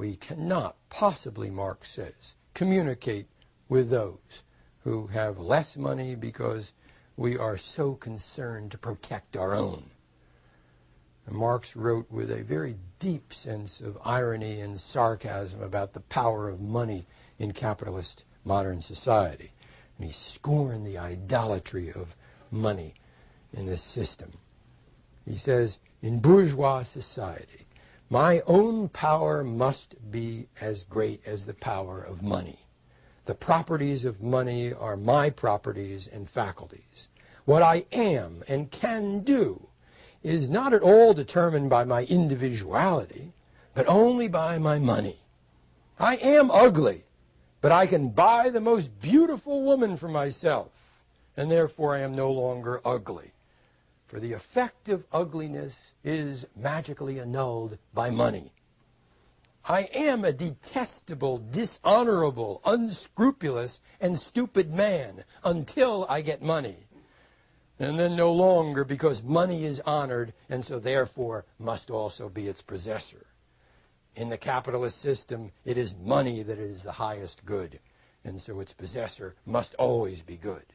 We cannot possibly, Marx says, communicate with those who have less money because we are so concerned to protect our own. And Marx wrote with a very deep sense of irony and sarcasm about the power of money in capitalist modern society. And he scorned the idolatry of money in this system. He says, in bourgeois society, my own power must be as great as the power of money. The properties of money are my properties and faculties. What I am and can do is not at all determined by my individuality, but only by my money. I am ugly, but I can buy the most beautiful woman for myself, and therefore I am no longer ugly. For the effect of ugliness is magically annulled by money. I am a detestable, dishonorable, unscrupulous, and stupid man until I get money. And then no longer, because money is honored, and so therefore must also be its possessor. In the capitalist system, it is money that is the highest good, and so its possessor must always be good.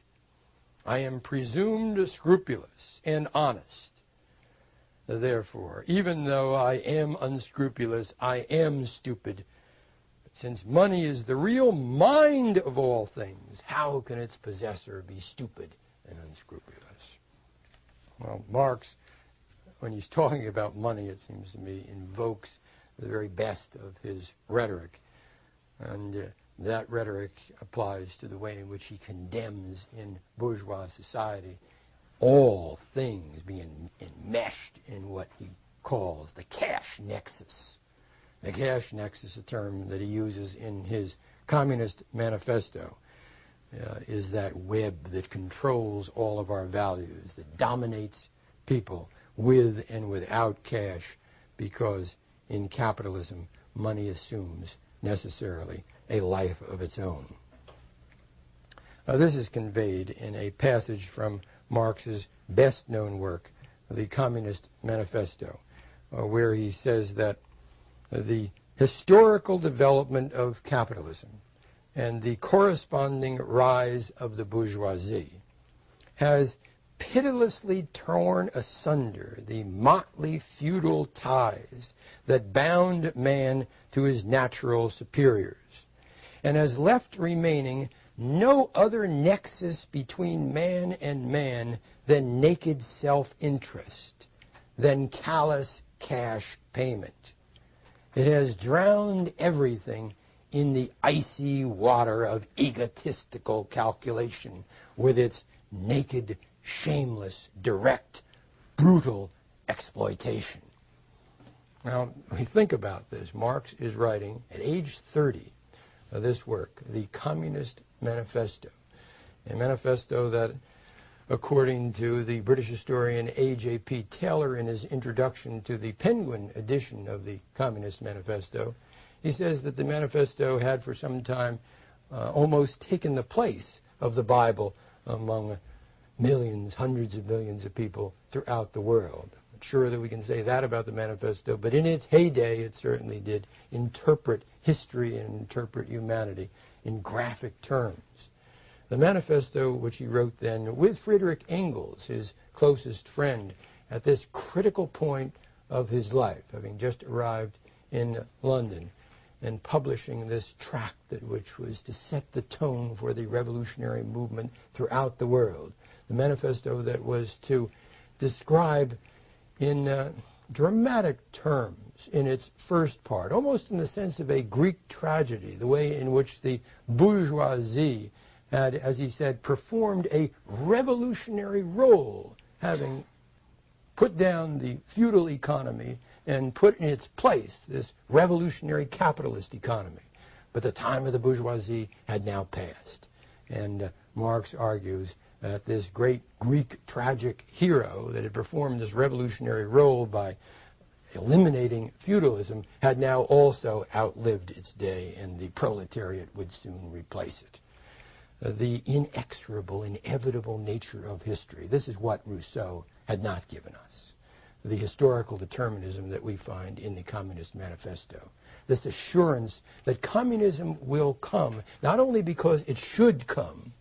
I am presumed scrupulous and honest. Therefore, even though I am unscrupulous, I am stupid. But since money is the real mind of all things, how can its possessor be stupid and unscrupulous? Well, Marx, when he's talking about money, it seems to me, invokes the very best of his rhetoric. And that rhetoric applies to the way in which he condemns in bourgeois society all things being enmeshed in what he calls the cash nexus. The cash nexus, a term that he uses in his Communist Manifesto, is that web that controls all of our values, that dominates people with and without cash, because in capitalism, money assumes necessarily a life of its own. This is conveyed in a passage from Marx's best-known work, the Communist Manifesto, where he says that the historical development of capitalism and the corresponding rise of the bourgeoisie has pitilessly torn asunder the motley feudal ties that bound man to his natural superiors, and has left remaining no other nexus between man and man than naked self-interest, than callous cash payment. It has drowned everything in the icy water of egotistical calculation with its naked, shameless, direct, brutal exploitation. Now, when we think about this, Marx is writing at age 30 this work, the Communist Manifesto, a manifesto that, according to the British historian A.J.P. Taylor in his introduction to the Penguin edition of the Communist Manifesto, he says that the manifesto had for some time almost taken the place of the Bible among millions, hundreds of millions of people throughout the world. I'm not sure that we can say that about the manifesto, but in its heyday it certainly did interpret history and interpret humanity in graphic terms. The manifesto, which he wrote then with Friedrich Engels, his closest friend, at this critical point of his life, having just arrived in London and publishing this tract which was to set the tone for the revolutionary movement throughout the world. The manifesto that was to describe in dramatic terms in its first part, almost in the sense of a Greek tragedy, the way in which the bourgeoisie had, as he said, performed a revolutionary role, having put down the feudal economy and put in its place this revolutionary capitalist economy. But the time of the bourgeoisie had now passed. And Marx argues that this great Greek tragic hero that had performed this revolutionary role by eliminating feudalism had now also outlived its day, and the proletariat would soon replace it. The inexorable, inevitable nature of history. This is what Rousseau had not given us. the historical determinism that we find in the Communist Manifesto. This assurance that communism will come, not only because it should come,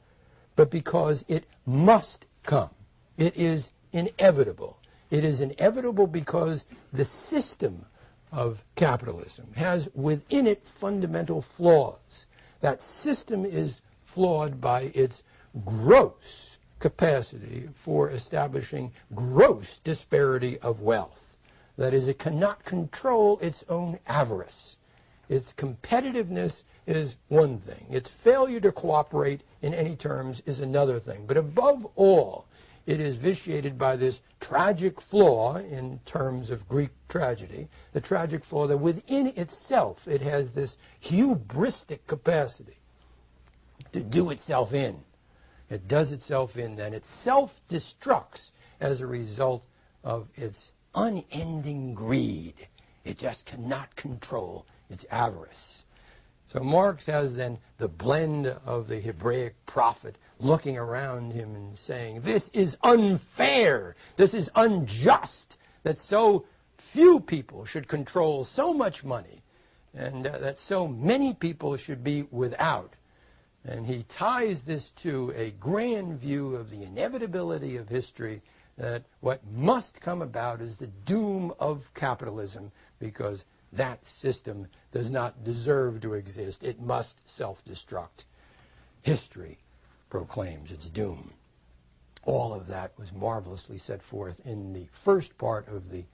but because it must come. It is inevitable. It is inevitable because the system of capitalism has within it fundamental flaws. That system is flawed by its gross capacity for establishing gross disparity of wealth. That is, it cannot control its own avarice. Its competitiveness is one thing. Its failure to cooperate in any terms is another thing. But above all, it is vitiated by this tragic flaw in terms of Greek tragedy, the tragic flaw that within itself it has this hubristic capacity to do itself in. It does itself in, and it self-destructs as a result of its unending greed. It just cannot control its avarice. So Marx has then the blend of the Hebraic prophet looking around him and saying, this is unfair, this is unjust, that so few people should control so much money, and that so many people should be without. And he ties this to a grand view of the inevitability of history, that what must come about is the doom of capitalism, because that system does not deserve to exist. It must self-destruct. History proclaims its doom. All of that was marvelously set forth in the first part of the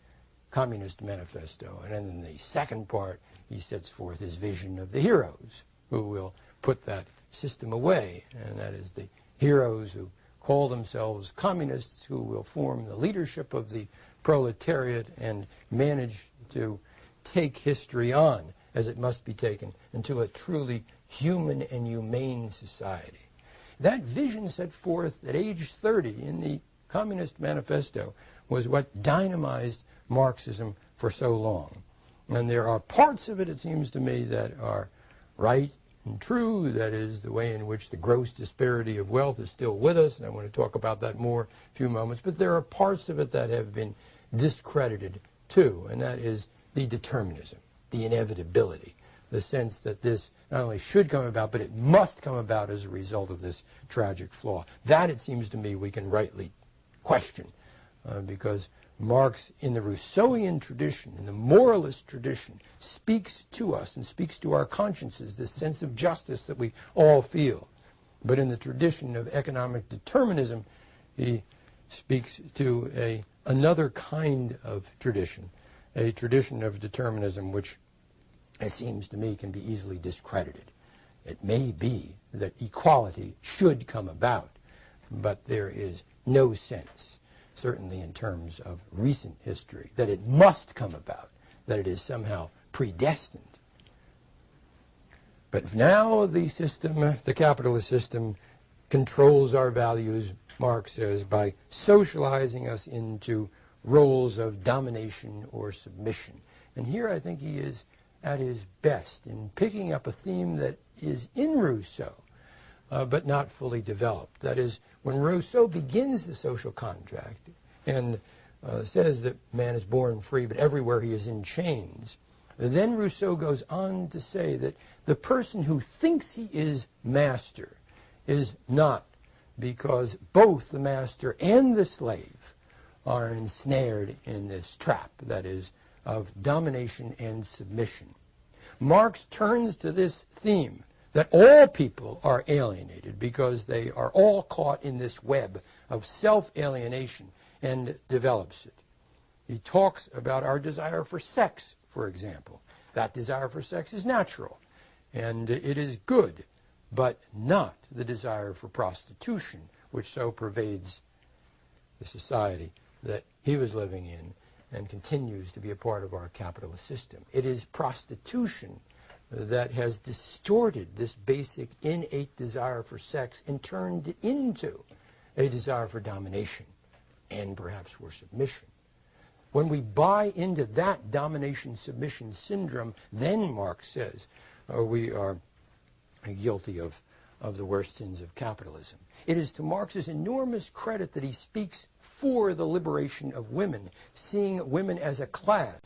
Communist Manifesto. And then in the second part, he sets forth his vision of the heroes who will put that system away. And that is the heroes who call themselves communists, who will form the leadership of the proletariat and manage to take history on as it must be taken into a truly human and humane society. That vision set forth at age 30 in the Communist Manifesto was what dynamized Marxism for so long. And there are parts of it, it seems to me, that are right and true. That is the way in which the gross disparity of wealth is still with us, and I want to talk about that more in a few moments. But there are parts of it that have been discredited too, and that is the determinism, the inevitability, the sense that this not only should come about, but it must come about as a result of this tragic flaw. That, it seems to me, we can rightly question, because Marx, in the Rousseauian tradition, in the moralist tradition, speaks to us and speaks to our consciences, this sense of justice that we all feel. But in the tradition of economic determinism, he speaks to another kind of tradition, a tradition of determinism which, it seems to me, can be easily discredited. It may be that equality should come about, but there is no sense, certainly in terms of recent history, that it must come about, that it is somehow predestined. But now the system, the capitalist system, controls our values, Marx says, by socializing us into roles of domination or submission. And here I think he is at his best in picking up a theme that is in Rousseau, but not fully developed. That is, when Rousseau begins the social contract and says that man is born free, but everywhere he is in chains, then Rousseau goes on to say that the person who thinks he is master is not, because both the master and the slave are ensnared in this trap, that is, of domination and submission. Marx turns to this theme that all people are alienated because they are all caught in this web of self-alienation and develops it. He talks about our desire for sex, for example. That desire for sex is natural, and it is good, but not the desire for prostitution, which so pervades the society that he was living in and continues to be a part of our capitalist system. It is prostitution that has distorted this basic innate desire for sex and turned it into a desire for domination and perhaps for submission. When we buy into that domination-submission syndrome, then, Marx says, we are guilty of the worst sins of capitalism. It is to Marx's enormous credit that he speaks for the liberation of women, seeing women as a class